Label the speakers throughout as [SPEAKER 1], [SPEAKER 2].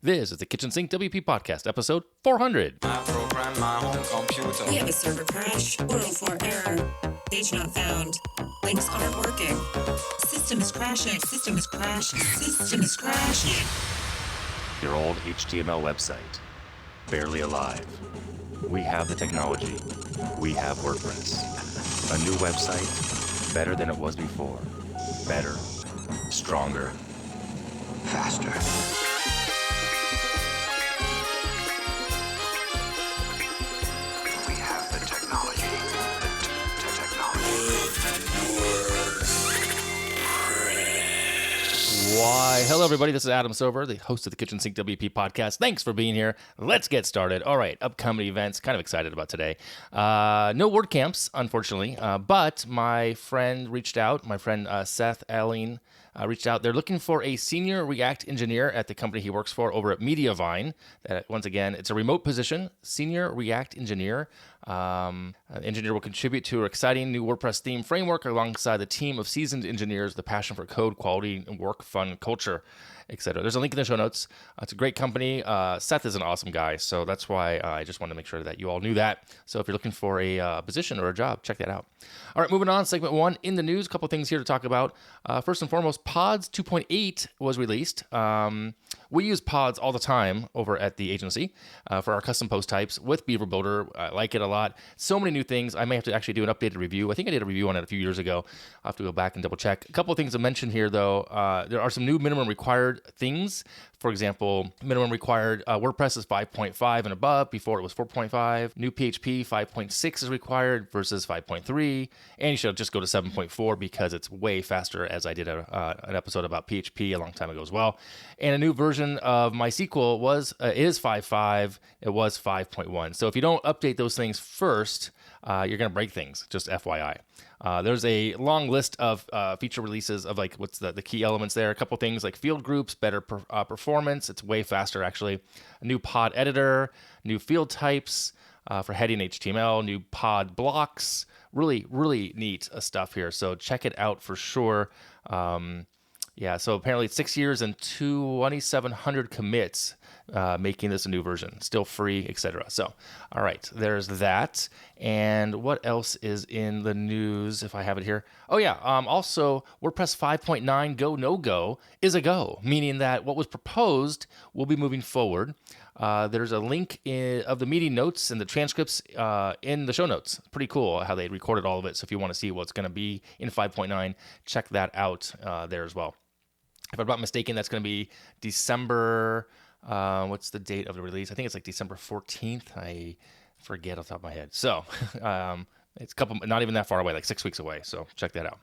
[SPEAKER 1] This is the Kitchen Sink WP Podcast, episode 400.
[SPEAKER 2] I program my home computer.
[SPEAKER 3] We have a server crash. 404 error. Page not found. Links aren't working. System is crashing. System is crashing. System is crashing.
[SPEAKER 1] Your old HTML website. Barely alive. We have the technology. We have WordPress. A new website. Better than it was before. Better. Stronger.
[SPEAKER 2] Faster. We have the technology. The technology.
[SPEAKER 1] Why, hello everybody, this is Adam Silver, the host of the Kitchen Sink WP podcast. Thanks for being here. Let's get started. All right, upcoming events, kind of excited about today. No WordCamps, unfortunately, but my friend reached out, Seth Allen reached out. They're looking for a senior React engineer at the company he works for over at Mediavine. Once again, it's a remote position, senior React engineer. Engineer will contribute to an exciting new WordPress theme framework alongside the team of seasoned engineers, the passion for code, quality, and work, fun, culture, etc. There's a link in the show notes. It's a great company. Seth is an awesome guy, so that's why I just wanted to make sure that you all knew that. So if you're looking for a position or a job, check that out. All right, moving on, segment one, in the news, a couple things here to talk about. First and foremost, Pods 2.8 was released. We use Pods all the time over at the agency for our custom post types with Beaver Builder. I like it a lot. So many new things. I may have to actually do an updated review. I think I did a review on it a few years ago. I'll have to go back and double check. A couple of things to mention here, though. There are some new minimum required things. For example, minimum required WordPress is 5.5 and above. Before it was 4.5. New PHP 5.6 is required versus 5.3. And you should just go to 7.4 because it's way faster, as I did an episode about PHP a long time ago as well. And a new version of MySQL is 5.5. It was 5.1. So if you don't update those things first, you're going to break things, just FYI. There's a long list of feature releases of like what's the key elements there. A couple things like field groups, better performance. It's way faster, actually. A new pod editor, new field types for heading HTML, new pod blocks. Really, really neat stuff here. So check it out for sure. So apparently it's 6 years and 2,700 commits, making this a new version, still free, etc. So, all right, there's that. And what else is in the news, if I have it here? Oh, yeah, also, WordPress 5.9 Go No Go is a go, meaning that what was proposed will be moving forward. There's a link of the meeting notes and the transcripts in the show notes. Pretty cool how they recorded all of it. So if you want to see what's going to be in 5.9, check that out there as well. If I'm not mistaken, that's going to be December. What's the date of the release? I think it's like December 14th. I forget off the top of my head. So it's not even that far away, like 6 weeks away. So check that out.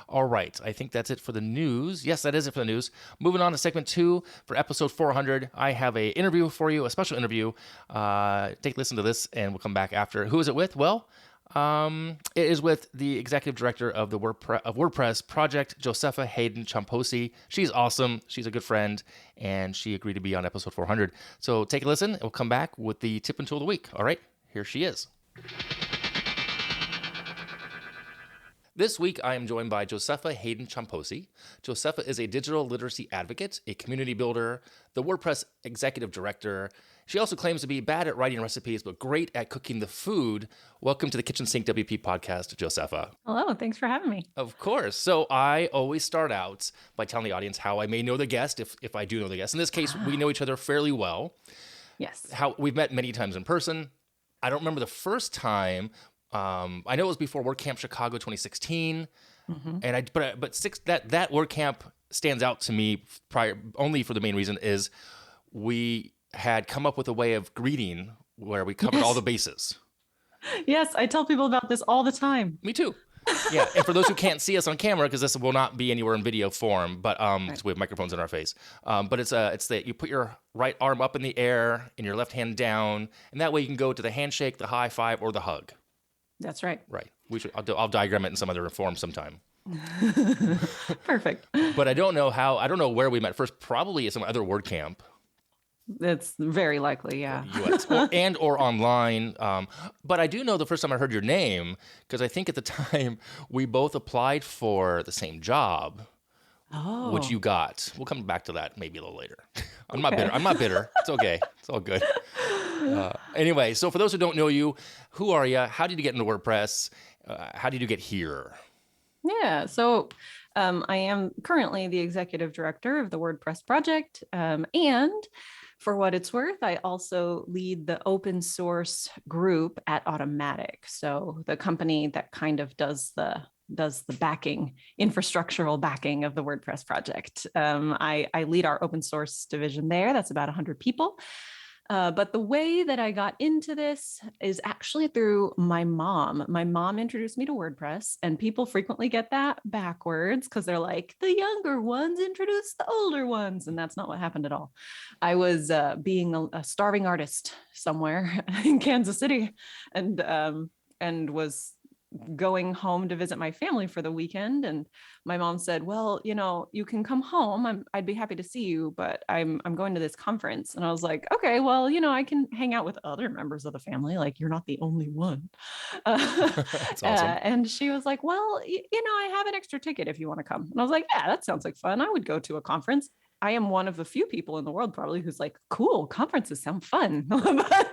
[SPEAKER 1] All right. I think that's it for the news. Yes, that is it for the news. Moving on to segment 2 for episode 400. I have an interview for you, a special interview. Take a listen to this and we'll come back after. Who is it with? Well, it is with the executive director of the WordPress project, Josepha Haden Chomphosy. She's awesome. She's a good friend, and she agreed to be on episode 400. So take a listen. We'll come back with the tip and tool of the week. All right, here she is. This week, I am joined by Josepha Haden Chomphosy. Josepha is a digital literacy advocate, a community builder, the WordPress executive director. She also claims to be bad at writing recipes, but great at cooking the food. Welcome to the Kitchen Sink WP podcast, Josepha.
[SPEAKER 4] Hello, thanks for having me.
[SPEAKER 1] Of course. So I always start out by telling the audience how I may know the guest, if I do know the guest. In this case, we know each other fairly well.
[SPEAKER 4] Yes.
[SPEAKER 1] How we've met many times in person. I don't remember the first time. I know it was before WordCamp Chicago 2016, and that WordCamp stands out to me only for the main reason is we had come up with a way of greeting where we covered all the bases.
[SPEAKER 4] Yes, I tell people about this all the time.
[SPEAKER 1] Me too. Yeah, and for those who can't see us on camera, because this will not be anywhere in video form, but right. We have microphones in our face. But it's that you put your right arm up in the air and your left hand down, and that way you can go to the handshake, the high five, or the hug.
[SPEAKER 4] That's right.
[SPEAKER 1] Right. I'll diagram it in some other form sometime.
[SPEAKER 4] Perfect.
[SPEAKER 1] But I don't know where we met first. Probably at some other WordCamp.
[SPEAKER 4] It's very likely, yeah.
[SPEAKER 1] US or online. But I do know the first time I heard your name, because I think at the time we both applied for the same job. which you got. We'll come back to that maybe a little later. I'm not bitter. I'm not bitter. It's okay. It's all good. Anyway, so for those who don't know you, who are you? How did you get into WordPress? How did you get here?
[SPEAKER 4] Yeah. So I am currently the executive director of the WordPress project. And for what it's worth, I also lead the open source group at Automatic. So the company that kind of does the backing, infrastructural backing of the WordPress project. I lead our open source division there. That's about 100 people. But the way that I got into this is actually through my mom. My mom introduced me to WordPress, and people frequently get that backwards because they're like, the younger ones introduce the older ones. And that's not what happened at all. I was being a starving artist somewhere in Kansas City and was going home to visit my family for the weekend, and my mom said, well, you can come home, I'd be happy to see you, but I'm going to this conference. And I was like, okay, well, I can hang out with other members of the family, like you're not the only one.
[SPEAKER 1] That's awesome.
[SPEAKER 4] And she was like, well, I have an extra ticket if you want to come. And I was like, yeah, that sounds like fun. I would go to a conference. I am one of the few people in the world probably who's like, cool, conferences sound fun.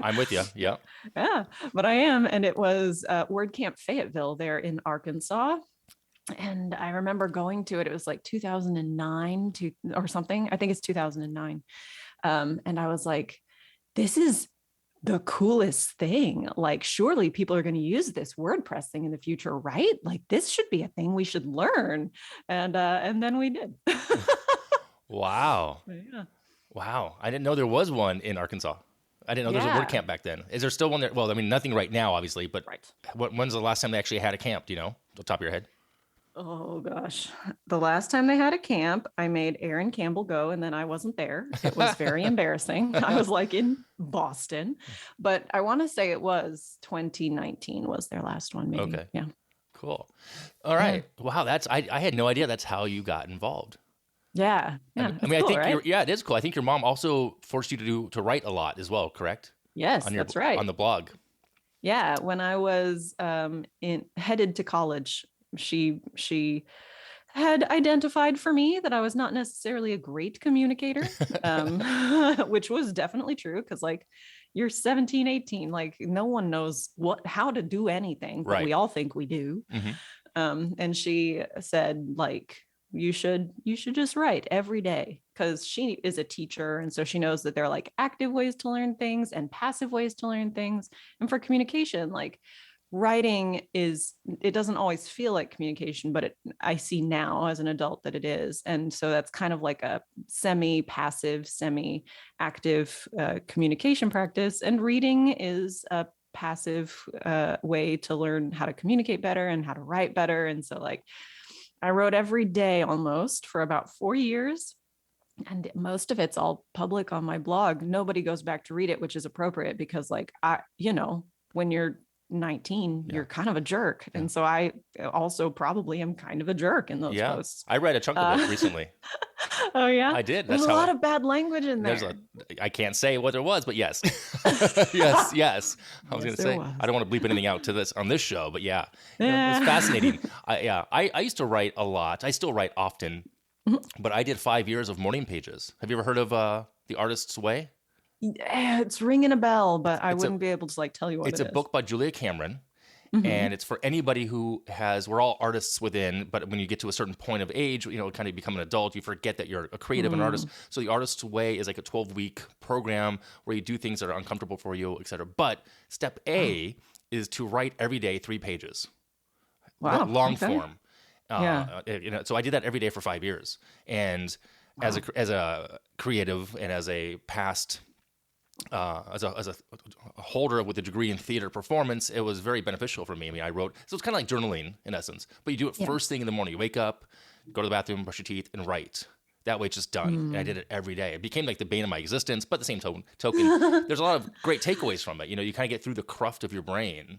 [SPEAKER 1] I'm with you. Yeah.
[SPEAKER 4] Yeah, but I am. And it was WordCamp Fayetteville there in Arkansas. And I remember going to it. It was like 2009 or something. I think it's 2009. And I was like, this is the coolest thing. Like, surely people are going to use this WordPress thing in the future, right? Like, this should be a thing we should learn. And then we did.
[SPEAKER 1] Wow.
[SPEAKER 4] Yeah.
[SPEAKER 1] Wow. I didn't know there was one in Arkansas. I didn't know there was a WordCamp back then. Is there still one there? Well, I mean, nothing right now, obviously, but
[SPEAKER 4] Right.
[SPEAKER 1] When's the last time they actually had a camp? Do you know, off the top of your head?
[SPEAKER 4] Oh gosh. The last time they had a camp, I made Aaron Campbell go, and then I wasn't there. It was very embarrassing. I was like in Boston, but I want to say it was 2019 was their last one, maybe.
[SPEAKER 1] Okay.
[SPEAKER 4] Yeah.
[SPEAKER 1] Cool. All right. Wow. I had no idea that's how you got involved.
[SPEAKER 4] Yeah. Yeah.
[SPEAKER 1] I mean,
[SPEAKER 4] cool,
[SPEAKER 1] I think
[SPEAKER 4] right?
[SPEAKER 1] it is cool. I think your mom also forced you to write a lot as well, correct?
[SPEAKER 4] Yes, that's right.
[SPEAKER 1] On the blog.
[SPEAKER 4] Yeah. When I was headed to college, she had identified for me that I was not necessarily a great communicator, which was definitely true. Cause like you're 17, 18, like no one knows how to do anything, but
[SPEAKER 1] Right.
[SPEAKER 4] we all think we do.
[SPEAKER 1] Mm-hmm.
[SPEAKER 4] And she said like, you should just write every day, because she is a teacher. And so she knows that there are like active ways to learn things and passive ways to learn things. And for communication, like writing it doesn't always feel like communication, but I see now as an adult that it is. And so that's kind of like a semi-passive, semi-active communication practice. And reading is a passive way to learn how to communicate better and how to write better. And so like, I wrote every day almost for about 4 years, and most of it's all public on my blog. Nobody goes back to read it, which is appropriate because like, when you're 19, you're kind of a jerk. And so I also probably am kind of a jerk in those posts.
[SPEAKER 1] I read a chunk of it recently.
[SPEAKER 4] Oh yeah,
[SPEAKER 1] I did.
[SPEAKER 4] There's a lot of bad language in there.
[SPEAKER 1] I can't say what there was, but yes. yes. I was going to say, I don't want to bleep anything out on this show, but yeah. It was fascinating. I used to write a lot. I still write often, but I did 5 years of morning pages. Have you ever heard of The Artist's Way?
[SPEAKER 4] Yeah, it's ringing a bell, but I wouldn't be able to like tell you what it is.
[SPEAKER 1] It's a book by Julia Cameron. And it's for anybody who we're all artists within, but when you get to a certain point of age, kind of become an adult, you forget that you're a creative and artist. So The Artist's Way is like a 12-week program where you do things that are uncomfortable for you, et cetera. But step A is to write every day 3 pages.
[SPEAKER 4] Wow.
[SPEAKER 1] Long
[SPEAKER 4] okay.
[SPEAKER 1] form. So I did that every day for 5 years. And as a creative and as a past as a holder with a degree in theater performance, it was very beneficial for me. I mean, I wrote, so it's kind of like journaling in essence, but you do it first thing in the morning. You wake up, go to the bathroom, brush your teeth, and write. That way it's just done. And I did it every day. It became like the bane of my existence, but at the same token, there's a lot of great takeaways from it. You kind of get through the cruft of your brain.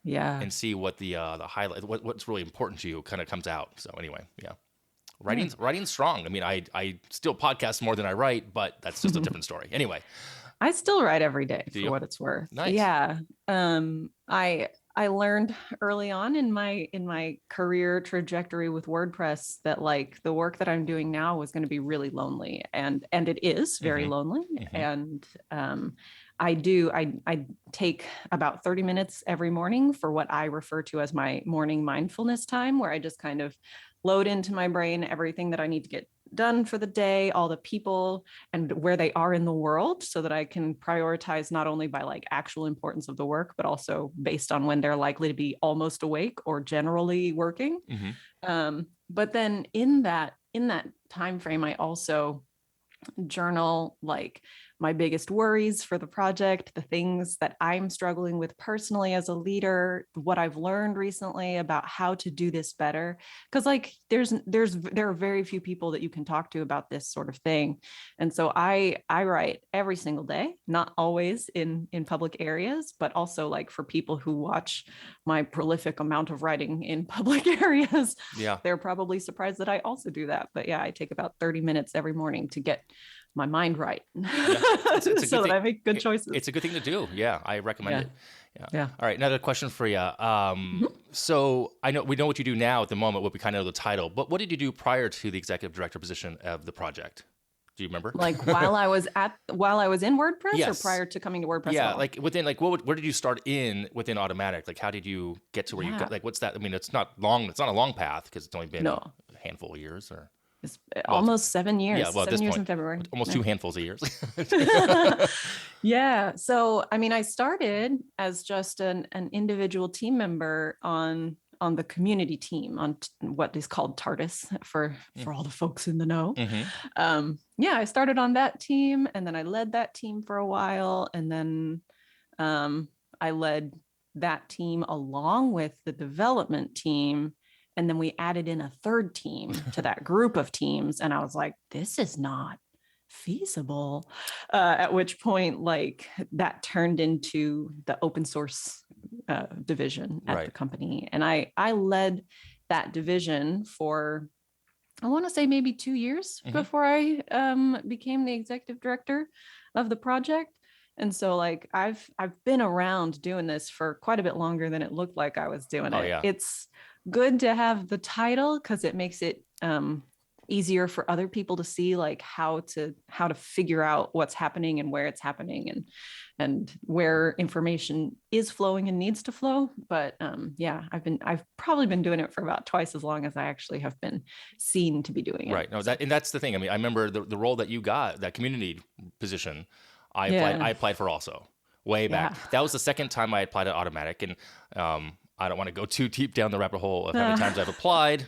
[SPEAKER 4] Yeah.
[SPEAKER 1] And see what the highlight, what's really important to you kind of comes out. So anyway, yeah. Writing's strong. I mean, I still podcast more than I write, but that's just a different story. Anyway.
[SPEAKER 4] I still write every day for what it's worth.
[SPEAKER 1] Nice.
[SPEAKER 4] Yeah. I I learned early on in my career trajectory with WordPress that like the work that I'm doing now was going to be really lonely, and it is very lonely. And I take about 30 minutes every morning for what I refer to as my morning mindfulness time, where I just kind of load into my brain everything that I need to get done for the day, all the people and where they are in the world, so that I can prioritize not only by like actual importance of the work, but also based on when they're likely to be almost awake or generally working. But then in that time frame, I also journal like my biggest worries for the project, the things that I'm struggling with personally as a leader, what I've learned recently about how to do this better. Because like there are very few people that you can talk to about this sort of thing. And so I write every single day, not always in public areas, but also like for people who watch my prolific amount of writing in public areas.
[SPEAKER 1] Yeah.
[SPEAKER 4] They're probably surprised that I also do that. But yeah, I take about 30 minutes every morning to get my mind right.
[SPEAKER 1] Yeah. It's a good
[SPEAKER 4] so
[SPEAKER 1] thing.
[SPEAKER 4] that I make good choices.
[SPEAKER 1] It's a good thing to do. Yeah, I recommend it.
[SPEAKER 4] Yeah.
[SPEAKER 1] All right, another question for you. So we know what you do now at the moment. What we kind of know the title, but what did you do prior to the executive director position of the project? Do you remember?
[SPEAKER 4] Like while I was in WordPress,
[SPEAKER 1] Yes.
[SPEAKER 4] or prior to coming to WordPress?
[SPEAKER 1] Yeah,
[SPEAKER 4] at all?
[SPEAKER 1] like within where did you start within Automatic? Like how did you get to where you got? Like what's that? I mean, it's not long. It's not a long path because it's only been a handful of years or.
[SPEAKER 4] It's almost 7 years.
[SPEAKER 1] Yeah, well,
[SPEAKER 4] 7 years in February.
[SPEAKER 1] Almost 2 handfuls of years.
[SPEAKER 4] Yeah. So, I mean, I started as just an individual team member on the community team on what is called TARDIS for all the folks in the know. Yeah, I started on that team, and then I led that team for a while, and then I led that team along with the development team. And then we added in a third team to that group of teams. And I was like, this is not feasible. At which point, like that turned into the open source division at the company. And I led that division for, I want to say maybe 2 years before I became the executive director of the project. And so like I've been around doing this for quite a bit longer than it looked like I was doing it.
[SPEAKER 1] Yeah.
[SPEAKER 4] It's good to have the title because it makes it easier for other people to see like how to figure out what's happening and where it's happening and where information is flowing and needs to flow. But yeah, I've probably been doing it for about twice as long as I actually have been seen to be doing it.
[SPEAKER 1] Right. No, that's the thing. I mean, I remember the role that you got, that community position. I applied for also way back.
[SPEAKER 4] Yeah.
[SPEAKER 1] That was the second time I applied to Automatic, and I don't want to go too deep down the rabbit hole of how many times I've applied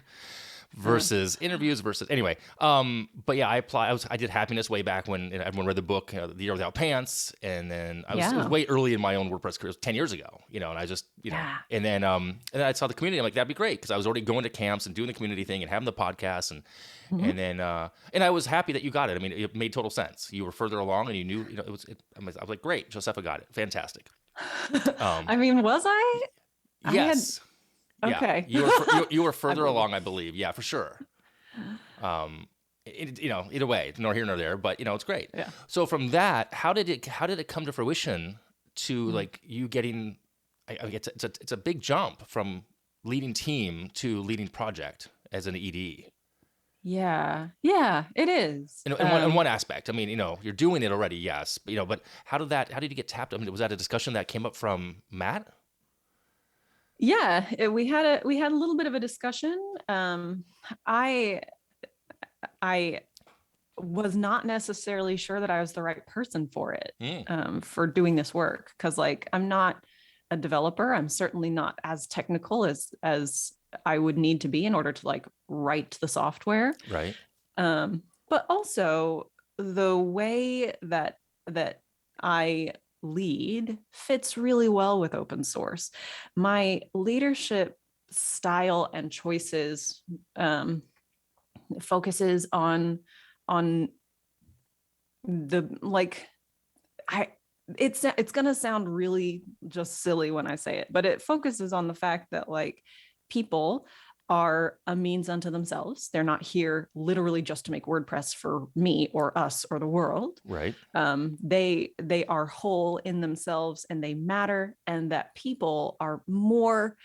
[SPEAKER 1] versus interviews versus anyway. But yeah, I applied. I did Happiness way back when everyone read the book, The Year Without Pants, and then it was way early in my own WordPress career, 10 years ago, and I just and then I saw the community. I'm like, that'd be great because I was already going to camps and doing the community thing and having the podcast and then and I was happy that you got it. I mean, it made total sense. You were further along and you knew I was like, great, Josepha got it, fantastic.
[SPEAKER 4] I mean, was I?
[SPEAKER 1] Yes.
[SPEAKER 4] Okay.
[SPEAKER 1] Yeah. You were further along, I believe. Yeah, for sure. Either way, nor here nor there, but it's great.
[SPEAKER 4] Yeah.
[SPEAKER 1] So from that, how did it come to fruition to like you getting? It's a big jump from leading team to leading project as an ED.
[SPEAKER 4] Yeah, it is.
[SPEAKER 1] In one aspect, I mean, you're doing it already, yes, but how did you get tapped? I mean, was that a discussion that came up from Matt?
[SPEAKER 4] Yeah, we had a little bit of a discussion. I was not necessarily sure that I was the right person for it, for doing this work, because like I'm not a developer. I'm certainly not as technical as I would need to be in order to like write the software.
[SPEAKER 1] Right.
[SPEAKER 4] But also the way that I lead fits really well with open source. My leadership style and choices focuses on the like it's going to sound really just silly when I say it, but it focuses on the fact that like people are a means unto themselves. They're not here literally just to make WordPress for me or us or the world.
[SPEAKER 1] Right.
[SPEAKER 4] They are whole in themselves and they matter, and that people are more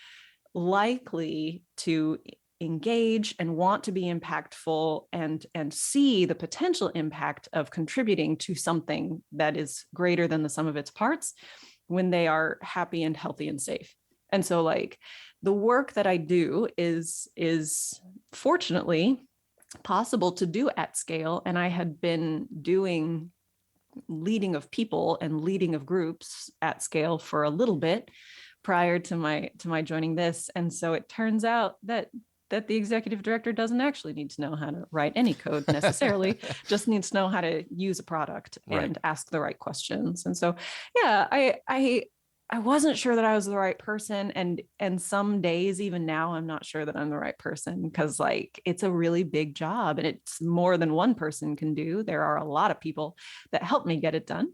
[SPEAKER 4] likely to engage and want to be impactful and see the potential impact of contributing to something that is greater than the sum of its parts when they are happy and healthy and safe. And so like the work that I do is fortunately possible to do at scale. And I had been doing leading of people and leading of groups at scale for a little bit prior to my joining this. And so it turns out that the executive director doesn't actually need to know how to write any code necessarily, just needs to know how to use a product and ask the right questions. And so, yeah, I wasn't sure that I was the right person. And some days, even now, I'm not sure that I'm the right person because like, it's a really big job and it's more than one person can do. There are a lot of people that help me get it done.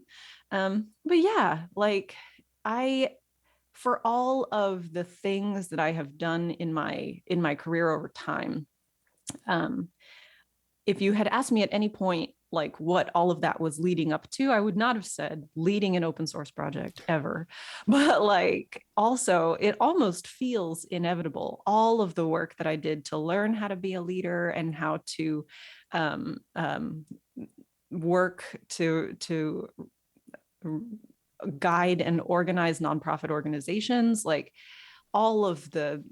[SPEAKER 4] But yeah, like for all of the things that I have done in my career over time, if you had asked me at any point, like what all of that was leading up to, I would not have said leading an open source project ever. But like also, it almost feels inevitable. All of the work that I did to learn how to be a leader and how to work to guide and organize nonprofit organizations, like all of the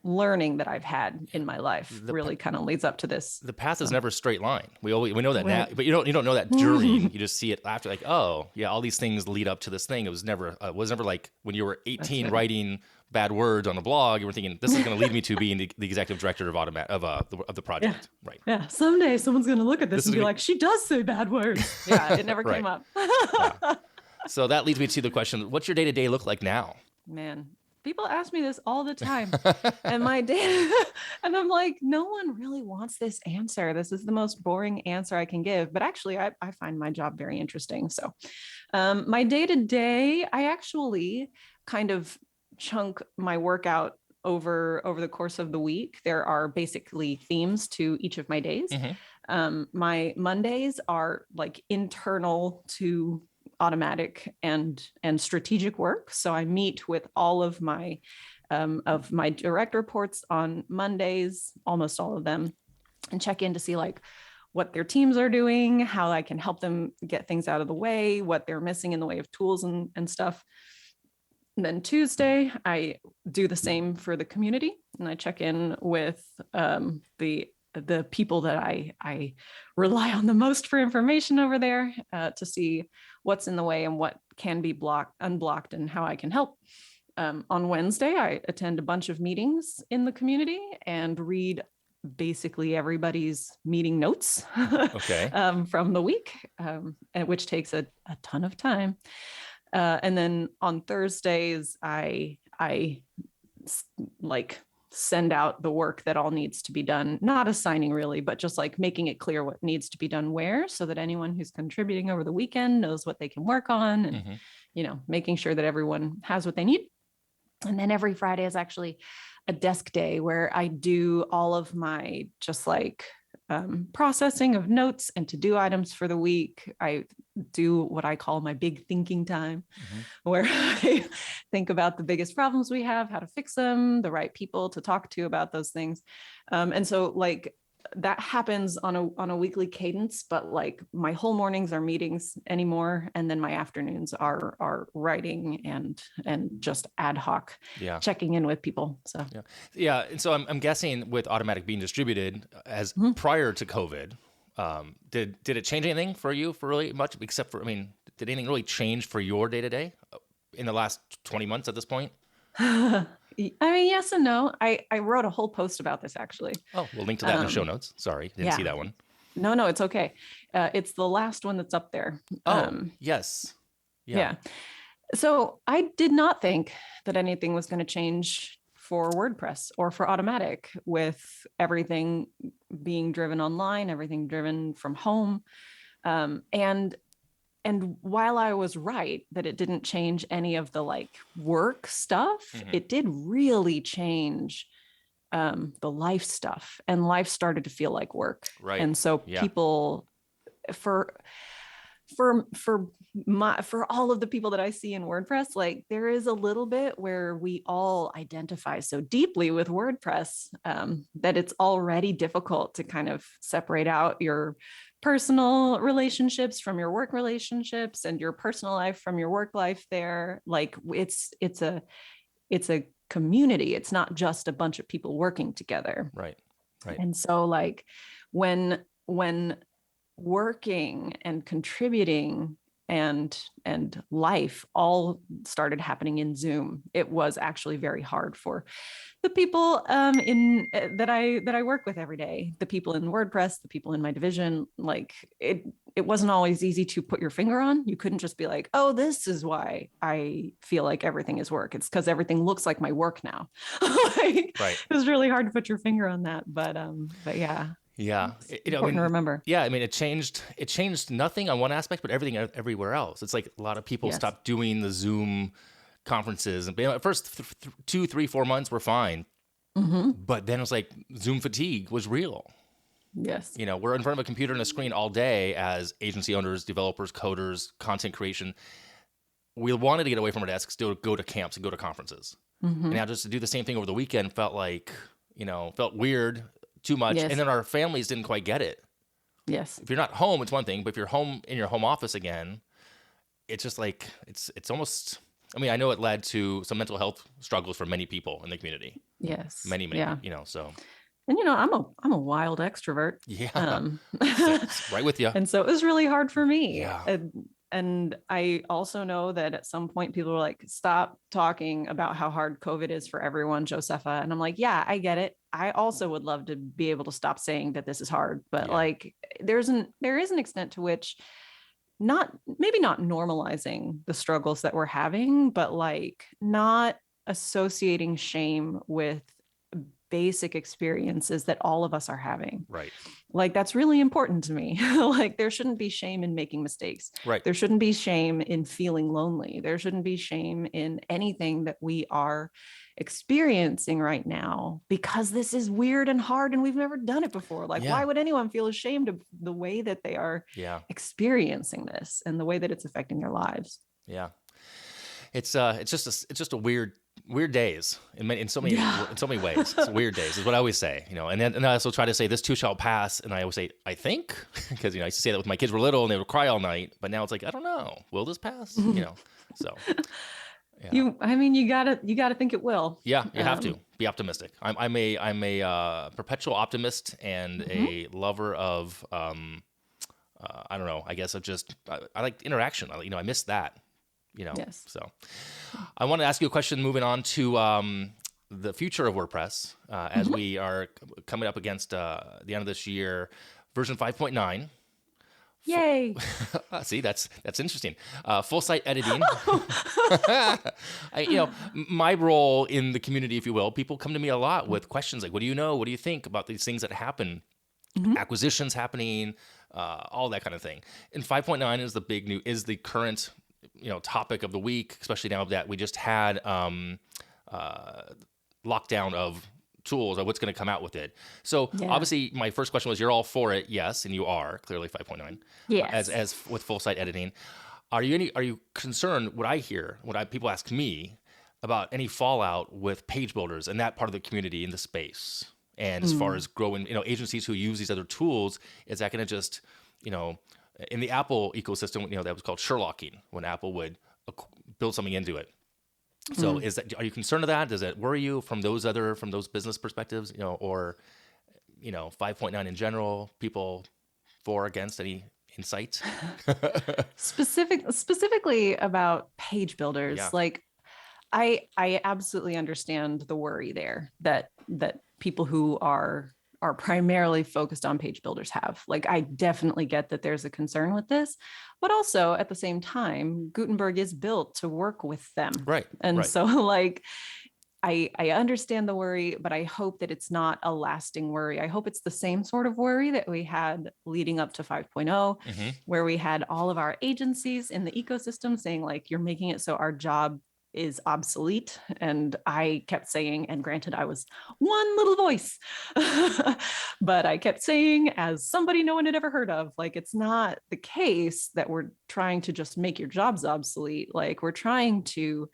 [SPEAKER 4] learning that I've had in my life really kind of leads up to this.
[SPEAKER 1] The path is never a straight line. We know that now, but you don't know that during. You just see it after, like, oh yeah, all these things lead up to this thing. It was never like when you were 18 writing bad words on a blog, you were thinking this is going to lead me to being the executive director of the project.
[SPEAKER 4] Yeah.
[SPEAKER 1] Right.
[SPEAKER 4] Yeah. Someday someone's going to look at this and be like, she does say bad words. Yeah. It never came up.
[SPEAKER 1] Yeah. So that leads me to the question: what's your day-to-day look like now?
[SPEAKER 4] Man, people ask me this all the time. And my day, and I'm like, no one really wants this answer. This is the most boring answer I can give. But actually, I find my job very interesting. So my day-to-day, I actually kind of chunk my workout over the course of the week. There are basically themes to each of my days. My Mondays are like internal to automatic and strategic work. So I meet with all of my direct reports on Mondays, almost all of them, and check in to see like what their teams are doing, how I can help them get things out of the way, what they're missing in the way of tools and stuff. And then Tuesday, I do the same for the community, and I check in with the people that I rely on the most for information over there to see what's in the way and what can be unblocked and how I can help. On Wednesday, I attend a bunch of meetings in the community and read basically everybody's meeting notes from the week, which takes a ton of time. And then on Thursdays, I like send out the work that all needs to be done, not assigning really, but just like making it clear what needs to be done where, so that anyone who's contributing over the weekend knows what they can work on, and making sure that everyone has what they need. And then every Friday is actually a desk day where I do all of my just like processing of notes and to-do items for the week. I do what I call my big thinking time, where I think about the biggest problems we have, how to fix them, the right people to talk to about those things. And so like that happens on a weekly cadence, but like my whole mornings are meetings anymore. And then my afternoons are writing and just ad hoc checking in with people. So
[SPEAKER 1] yeah. And so I'm guessing with Automatic being distributed as prior to COVID, did it change anything for you for really much, except for, did anything really change for your day to day in the last 20 months at this point?
[SPEAKER 4] Yes and no. I wrote a whole post about this actually.
[SPEAKER 1] Oh, we'll link to that in the show notes. Sorry, didn't see that one.
[SPEAKER 4] No, it's okay. It's the last one that's up there.
[SPEAKER 1] Yes.
[SPEAKER 4] Yeah. So I did not think that anything was going to change for WordPress or for Automatic, with everything being driven online, everything driven from home. And and while I was right that it didn't change any of the like work stuff, it did really change the life stuff, and life started to feel like work.
[SPEAKER 1] Right.
[SPEAKER 4] And so
[SPEAKER 1] Yeah.
[SPEAKER 4] people, for all of the people that I see in WordPress, like there is a little bit where we all identify so deeply with WordPress that it's already difficult to kind of separate out your personal relationships from your work relationships and your personal life from your work life there. Like it's a community. It's not just a bunch of people working together.
[SPEAKER 1] Right. Right.
[SPEAKER 4] And so like when working and contributing and life all started happening in Zoom, it was actually very hard for the people that I work with every day, the people in WordPress, the people in my division. Like it wasn't always easy to put your finger on. You couldn't just be like, oh, this is why I feel like everything is work. It's because everything looks like my work now. Like,
[SPEAKER 1] right.
[SPEAKER 4] It was really hard to put your finger on that, but yeah.
[SPEAKER 1] Yeah,
[SPEAKER 4] Important to remember.
[SPEAKER 1] Yeah, I mean, it changed nothing on one aspect, but everything everywhere else. It's like a lot of people stopped doing the Zoom conferences, and at first 2, 3, 4 months were fine, but then it was like Zoom fatigue was real.
[SPEAKER 4] Yes.
[SPEAKER 1] We're in front of a computer and a screen all day as agency owners, developers, coders, content creation. We wanted to get away from our desks, to go to camps and go to conferences, and now just to do the same thing over the weekend felt like felt weird. Too much.
[SPEAKER 4] Yes.
[SPEAKER 1] And then our families didn't quite get it.
[SPEAKER 4] Yes.
[SPEAKER 1] If you're not home, it's one thing, but if you're home in your home office again, it's just like, it's almost, I mean, I know it led to some mental health struggles for many people in the community.
[SPEAKER 4] Yes.
[SPEAKER 1] Many,
[SPEAKER 4] yeah.
[SPEAKER 1] So.
[SPEAKER 4] And, I'm a wild extrovert.
[SPEAKER 1] Yeah. Right with you.
[SPEAKER 4] And so it was really hard for me.
[SPEAKER 1] Yeah.
[SPEAKER 4] And I also know that at some point people were like, stop talking about how hard COVID is for everyone, Josepha. And I'm like, yeah, I get it. I also would love to be able to stop saying that this is hard, but like there is an extent to which maybe not normalizing the struggles that we're having, but like not associating shame with basic experiences that all of us are having.
[SPEAKER 1] Right.
[SPEAKER 4] Like that's really important to me. Like there shouldn't be shame in making mistakes.
[SPEAKER 1] Right.
[SPEAKER 4] There shouldn't be shame in feeling lonely. There shouldn't be shame in anything that we are experiencing right now, because this is weird and hard and we've never done it before. Like why would anyone feel ashamed of the way that they are experiencing this and the way that it's affecting their lives?
[SPEAKER 1] Yeah. It's just a weird days in so many ways. It's weird days is what I always say, and then I also try to say this too shall pass. And I always say, I think, because, I used to say that with my kids were little and they would cry all night, but now it's like, I don't know, will this pass? So. Yeah.
[SPEAKER 4] You gotta think it will.
[SPEAKER 1] Yeah, you have to be optimistic. I'm a perpetual optimist and a lover of I don't know. I guess I like interaction. I miss that.
[SPEAKER 4] Yes.
[SPEAKER 1] So I want to ask you a question. Moving on to the future of WordPress as we are coming up against the end of this year, version 5.9.
[SPEAKER 4] Yay!
[SPEAKER 1] See, that's interesting. Full site editing. My role in the community, if you will, people come to me a lot with questions like, "What do you know? What do you think about these things that happen? Acquisitions happening, all that kind of thing." And 5.9 is the current topic of the week, especially now that we just had lockdown of tools or what's going to come out with it. So obviously my first question was, you're all for it. Yes. And you are clearly 5.9.
[SPEAKER 4] Yes.
[SPEAKER 1] As with full site editing, are you concerned, people ask me about any fallout with page builders and that part of the community in the space? And as far as growing, agencies who use these other tools, is that going to just, in the Apple ecosystem, that was called Sherlocking, when Apple would build something into it. So are you concerned of that? Does it worry you from those business perspectives, or 5.9 in general, people for or against, any insights?
[SPEAKER 4] Specifically about page builders, like I absolutely understand the worry there that people who are primarily focused on page builders have. Like, I definitely get that there's a concern with this, but also at the same time, Gutenberg is built to work with them.
[SPEAKER 1] Right.
[SPEAKER 4] And so like, I understand the worry, but I hope that it's not a lasting worry. I hope it's the same sort of worry that we had leading up to 5.0, where we had all of our agencies in the ecosystem saying like, you're making it so our job is obsolete. And I kept saying, and granted, I was one little voice, but I kept saying, as somebody no one had ever heard of, like, it's not the case that we're trying to just make your jobs obsolete. Like, we're trying to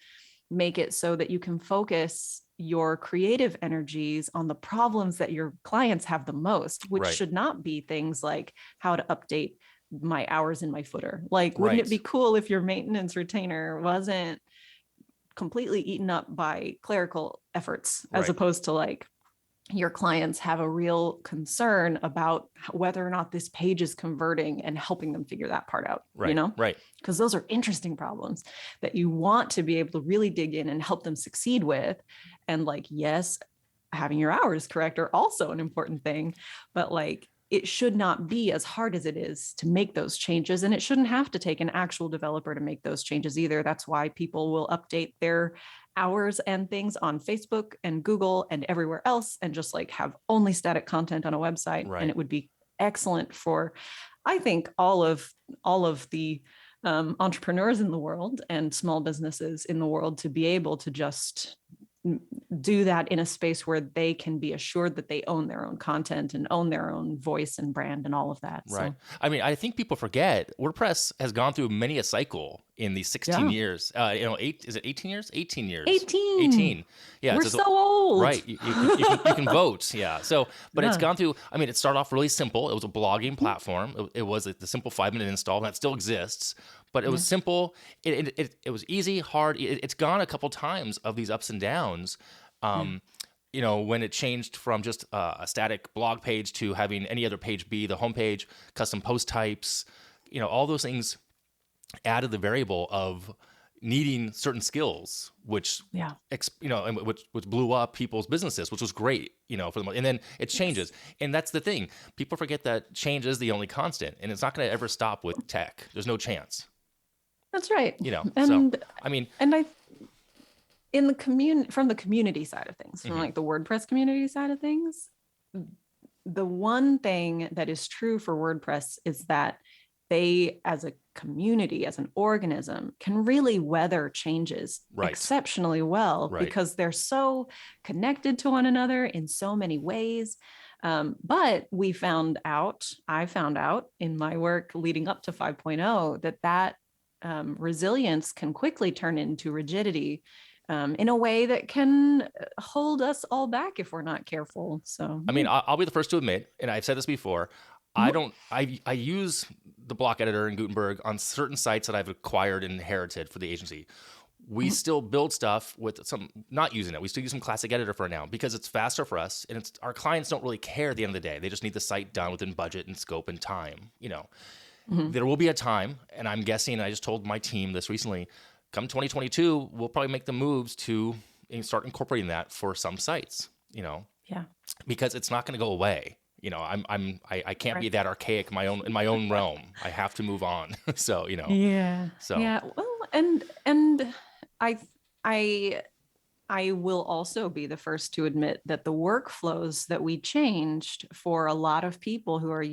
[SPEAKER 4] make it so that you can focus your creative energies on the problems that your clients have the most, which
[SPEAKER 1] Right.
[SPEAKER 4] should not be things like how to update my hours in my footer. Like, wouldn't it be cool if your maintenance retainer wasn't completely eaten up by clerical efforts, as opposed to like your clients have a real concern about whether or not this page is converting and helping them figure that part out,
[SPEAKER 1] Right.
[SPEAKER 4] you know?
[SPEAKER 1] Right.
[SPEAKER 4] Because those are interesting problems that you want to be able to really dig in and help them succeed with. And like, yes, having your hours correct are also an important thing, but like, it should not be as hard as it is to make those changes. And it shouldn't have to take an actual developer to make those changes either. That's why people will update their hours and things on Facebook and Google and everywhere else, and just like have only static content on a website.
[SPEAKER 1] Right.
[SPEAKER 4] And it would be excellent for, I think, all of the entrepreneurs in the world and small businesses in the world to be able to just do that in a space where they can be assured that they own their own content and own their own voice and brand and all of that.
[SPEAKER 1] Right.
[SPEAKER 4] So,
[SPEAKER 1] I mean, I think people forget WordPress has gone through many a cycle in these 16 years. Is it 18 years? 18 years.
[SPEAKER 4] 18.
[SPEAKER 1] Yeah.
[SPEAKER 4] We're so old.
[SPEAKER 1] Right. You can vote. Yeah. So, but it's gone through, I mean, it started off really simple. It was a blogging platform. It was the simple 5-minute install, and that still exists. But it was simple. It was easy, hard. It's gone a couple times of these ups and downs. You know, when it changed from just a static blog page to having any other page be the homepage, custom post types, you know, all those things added the variable of needing certain skills, which which blew up people's businesses, which was great, you know, for them. And then it changes, and that's the thing. People forget that change is the only constant, and it's not going to ever stop with tech. There's no chance.
[SPEAKER 4] That's right.
[SPEAKER 1] You know,
[SPEAKER 4] and
[SPEAKER 1] so I mean,
[SPEAKER 4] and I in the from the community side of things, from like the WordPress community side of things, the one thing that is true for WordPress is that they, as a community, as an organism, can really weather changes exceptionally well because they're so connected to one another in so many ways. But I found out in my work leading up to 5.0 that resilience can quickly turn into rigidity in a way that can hold us all back if we're not careful. So,
[SPEAKER 1] I mean, I'll be the first to admit, and I've said this before, I use the block editor in Gutenberg on certain sites that I've acquired and inherited for the agency. We still build stuff with some, not using it. We still use some classic editor for now because it's faster for us, and our clients don't really care at the end of the day. They just need the site done within budget and scope and time, you know. There will be a time, and I'm guessing, I just told my team this recently, come 2022, we'll probably make the moves to start incorporating that for some sites, you know.
[SPEAKER 4] Yeah.
[SPEAKER 1] Because it's not going to go away. You know, I can't be that archaic in my own realm. I have to move on. So, you know.
[SPEAKER 4] Yeah.
[SPEAKER 1] So.
[SPEAKER 4] Yeah. Well, and I will also be the first to admit that the workflows that we changed for a lot of people who are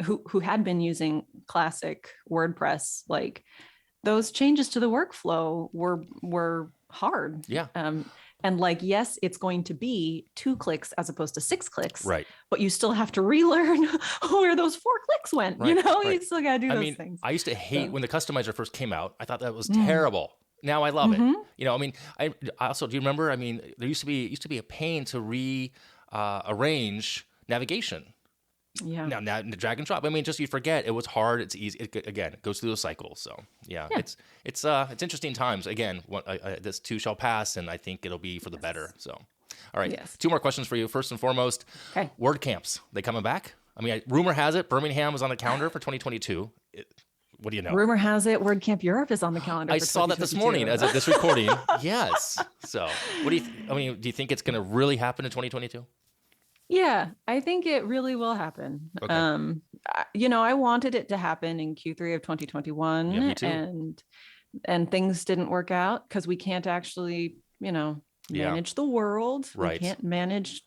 [SPEAKER 4] who had been using classic WordPress, like those changes to the workflow were hard.
[SPEAKER 1] Yeah.
[SPEAKER 4] And like, yes, it's going to be 2 clicks as opposed to 6 clicks,
[SPEAKER 1] right?
[SPEAKER 4] But you still have to relearn where those 4 clicks went.
[SPEAKER 1] Right,
[SPEAKER 4] you know,
[SPEAKER 1] right.
[SPEAKER 4] You still got to do those things.
[SPEAKER 1] I used to hate when the customizer first came out. I thought that was terrible. Now I love it. You know, I mean, I also, do you remember? I mean, there used to be a pain to arrange navigation.
[SPEAKER 4] Yeah.
[SPEAKER 1] Now drag and drop. I mean, just you forget. It was hard. It's easy. It goes through a cycle. So yeah. It's interesting times. Again, this too shall pass, and I think it'll be for the better. So, all right.
[SPEAKER 4] Yes.
[SPEAKER 1] 2 more questions for you. First and foremost, WordCamps. They coming back? I mean, rumor has it Birmingham was on the calendar for 2022. What do you know?
[SPEAKER 4] Rumor has it WordCamp Europe is on the calendar.
[SPEAKER 1] I saw that this morning as of this recording. Yes. So, what do you? Do you think it's going to really happen in 2022?
[SPEAKER 4] Yeah, I think it really will happen.
[SPEAKER 1] Okay.
[SPEAKER 4] You know, I wanted it to happen in Q3 of 2021,
[SPEAKER 1] yeah, me too.
[SPEAKER 4] and things didn't work out because we can't actually, you know,
[SPEAKER 1] Yeah.
[SPEAKER 4] manage the world.
[SPEAKER 1] Right.
[SPEAKER 4] We can't manage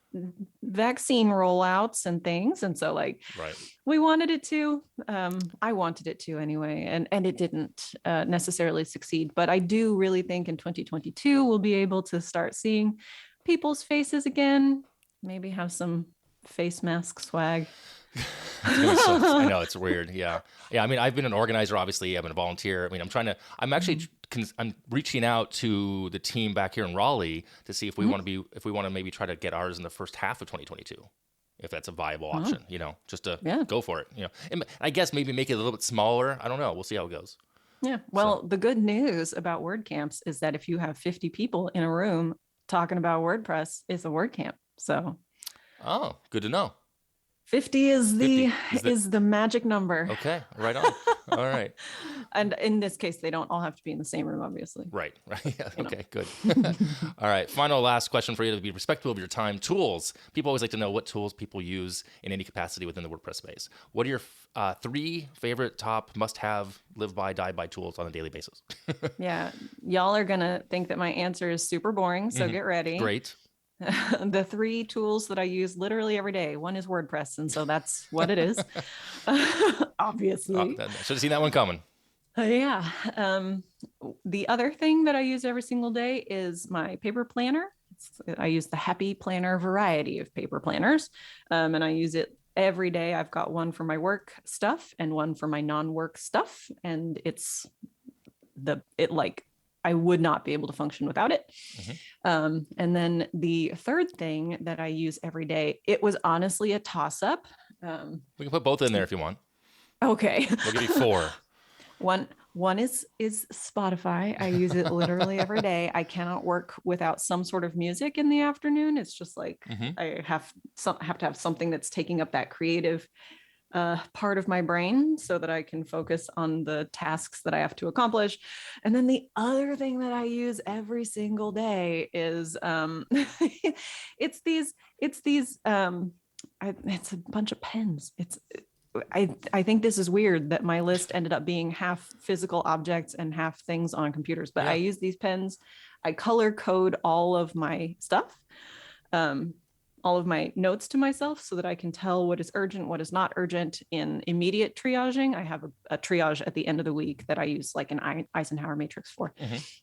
[SPEAKER 4] vaccine rollouts and things. And so like
[SPEAKER 1] Right.
[SPEAKER 4] we wanted it to, I wanted it to anyway, and it didn't necessarily succeed. But I do really think in 2022, we'll be able to start seeing people's faces again, maybe have some face mask swag.
[SPEAKER 1] I know it's weird. Yeah. Yeah. I mean, I've been an organizer, obviously. I've been a volunteer. I mean, I'm actually, I'm reaching out to the team back here in Raleigh to see if we want to maybe try to get ours in the first half of 2022, if that's a viable option, just to go for it, And I guess maybe make it a little bit smaller. I don't know. We'll see how it goes.
[SPEAKER 4] Yeah. Well, the good news about WordCamps is that if you have 50 people in a room talking about WordPress, it's a WordCamp. So.
[SPEAKER 1] Oh, good to know.
[SPEAKER 4] 50 is the magic number.
[SPEAKER 1] Okay, right on. All right.
[SPEAKER 4] And in this case, they don't all have to be in the same room, obviously.
[SPEAKER 1] Right. Yeah. Okay, good. All right. Last question for you to be respectful of your time. Tools. People always like to know what tools people use in any capacity within the WordPress space. What are your 3 favorite top must-have, live by, die by tools on a daily basis?
[SPEAKER 4] Yeah. Y'all are going to think that my answer is super boring, so get ready.
[SPEAKER 1] Great.
[SPEAKER 4] The 3 tools that I use literally every day. One is WordPress, and so that's what it is. Obviously.
[SPEAKER 1] Should have seen that one coming.
[SPEAKER 4] Yeah. The other thing that I use every single day is my paper planner. I use the Happy Planner variety of paper planners, and I use it every day. I've got one for my work stuff and one for my non-work stuff, and I would not be able to function without it. And then the third thing that I use every day, it was honestly a toss-up.
[SPEAKER 1] We can put both in there if you want.
[SPEAKER 4] Okay.
[SPEAKER 1] We'll give you 4.
[SPEAKER 4] One is Spotify. I use it literally every day. I cannot work without some sort of music in the afternoon. It's just like I have to have something that's taking up that creative part of my brain so that I can focus on the tasks that I have to accomplish. And then the other thing that I use every single day is it's a bunch of pens. I think this is weird that my list ended up being half physical objects and half things on computers, but I use these pens. I color code all of my stuff. All of my notes to myself so that I can tell what is urgent, what is not urgent in immediate triaging. I have a triage at the end of the week that I use like an Eisenhower matrix for.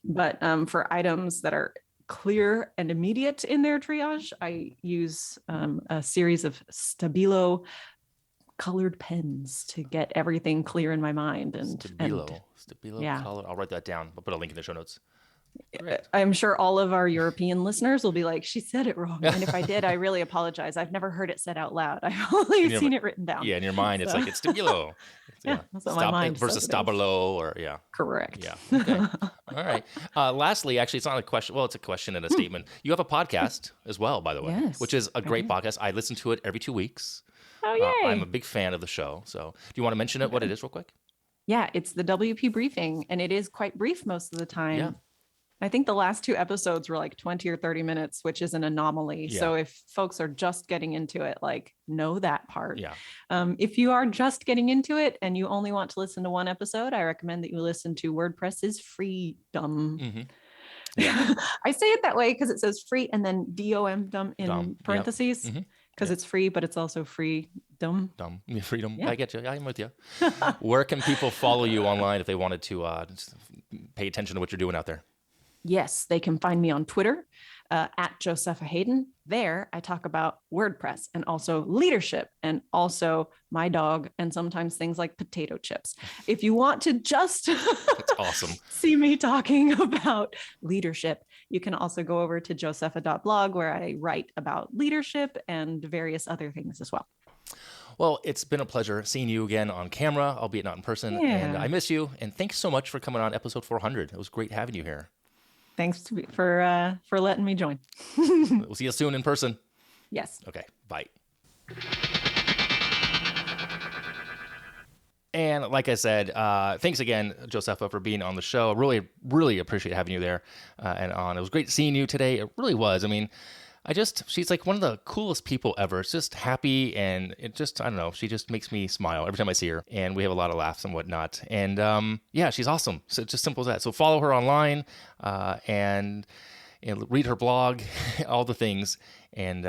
[SPEAKER 4] But for items that are clear and immediate in their triage, I use a series of Stabilo colored pens to get everything clear in my mind. Stabilo
[SPEAKER 1] color. I'll write that down. I'll put a link in the show notes.
[SPEAKER 4] Great. I'm sure all of our European listeners will be like, she said it wrong. And if I did, I really apologize. I've never heard it said out loud. I've only seen it written down.
[SPEAKER 1] Yeah, in your mind, it's like, it's Stabilo.
[SPEAKER 4] That's what my mind
[SPEAKER 1] versus Stabilo, or
[SPEAKER 4] Correct.
[SPEAKER 1] Yeah. Okay. All right. Lastly, actually, it's not a question. Well, it's a question and a statement. You have a podcast as well, by the way, which is a great podcast. I listen to it every 2 weeks.
[SPEAKER 4] Oh, yay.
[SPEAKER 1] I'm a big fan of the show. So do you want to mention what it is real quick?
[SPEAKER 4] Yeah, it's the WP Briefing, and it is quite brief most of the time.
[SPEAKER 1] Yeah.
[SPEAKER 4] I think the last 2 episodes were like 20 or 30 minutes, which is an anomaly. Yeah. So if folks are just getting into it, know that part.
[SPEAKER 1] Yeah.
[SPEAKER 4] If you are just getting into it and you only want to listen to 1 episode, I recommend that you listen to WordPress's Freedom. Yeah. I say it that way because it says free and then DOM in parentheses because it's free, but it's also freedom.
[SPEAKER 1] Freedom. Yeah. I get you. I'm with you. Where can people follow you online if they wanted to just pay attention to what you're doing out there?
[SPEAKER 4] Yes, they can find me on Twitter at Josepha Haden. There, I talk about WordPress and also leadership and also my dog and sometimes things like potato chips. If you want to just
[SPEAKER 1] That's awesome.
[SPEAKER 4] see me talking about leadership, you can also go over to josepha.blog where I write about leadership and various other things as well.
[SPEAKER 1] Well, it's been a pleasure seeing you again on camera, albeit not in person.
[SPEAKER 4] Yeah.
[SPEAKER 1] And I miss you. And thanks so much for coming on episode 400. It was great having you here.
[SPEAKER 4] Thanks for letting me join.
[SPEAKER 1] We'll see you soon in person.
[SPEAKER 4] Yes.
[SPEAKER 1] Okay. Bye. And like I said, thanks again, Josepha, for being on the show. I really, really appreciate having you there and on. It was great seeing you today. It really was. I mean, she's like one of the coolest people ever. It's just happy, and I don't know, she just makes me smile every time I see her, and we have a lot of laughs and whatnot. And she's awesome. So it's just simple as that. So follow her online, and and read her blog, all the things, and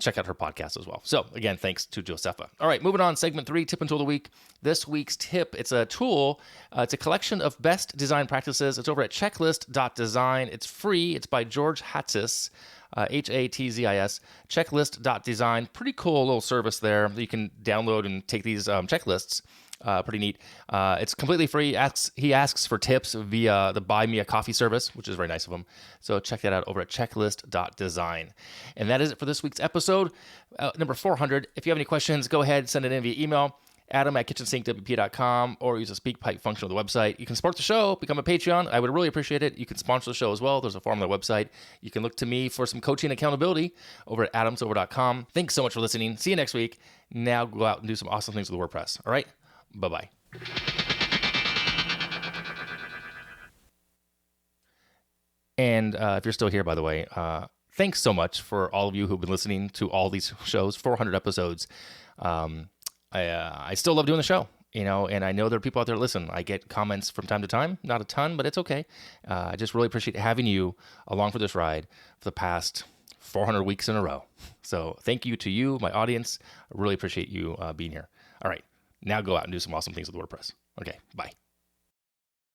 [SPEAKER 1] check out her podcast as well. So again, thanks to Josepha. All right, moving on. Segment 3, tip and tool of the week. This week's tip, it's a tool. It's a collection of best design practices. It's over at Checklist.Design. It's free. It's by George Hatzis. Hatzis, Checklist.Design. Pretty cool little service there. You can download and take these checklists. Pretty neat. It's completely free. He asks for tips via the Buy Me a Coffee service, which is very nice of him. So check that out over at Checklist.Design. And that is it for this week's episode, number 400. If you have any questions, go ahead, send it in via email, adam@KitchensinkWP.com, or use a SpeakPipe function on the website. You can support the show, become a Patreon. I would really appreciate it. You can sponsor the show as well. There's a form on the website. You can look to me for some coaching and accountability over at adamsover.com. Thanks so much for listening. See you next week. Now go out and do some awesome things with WordPress. All right? Bye-bye. And if you're still here, by the way, thanks so much for all of you who've been listening to all these shows, 400 episodes. I still love doing the show, and I know there are people out there that listen. I get comments from time to time, not a ton, but it's okay. I just really appreciate having you along for this ride for the past 400 weeks in a row. So thank you to you, my audience. I really appreciate you being here. All right, now go out and do some awesome things with WordPress. Okay, bye.